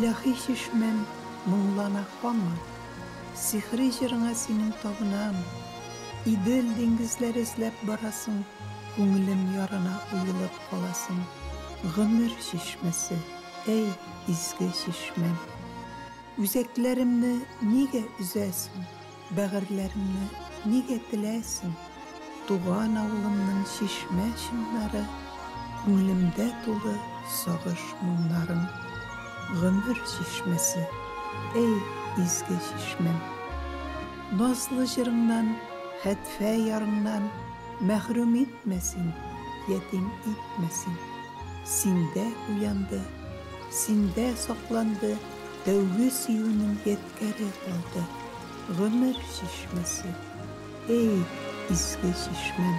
ilahi şişmem мұңлана қалма. Сихри жырыңа сенің табынам. İdil dengizler izlep barasın, көңілім ярына ұйылып қаласың. Ғұмыр шишмесі, ey izgi şişmem. Üzeklerimni nege üzəsin, bəğirlərimni nege diləsin. Doğan avlımның şişmə şınları, көңілімdə dolu sağış мұңların. Ғұмыр şişmesi, ey izgi şişmem. Nazlı jırыңdan, xətfə yarından məhrum etməsin, yetim etməsin. Sində uyandı, sində saxlandı, dövgü suyunun yetkəri qaldı. Ғұмыр şişmesi, ey izgi şişmem.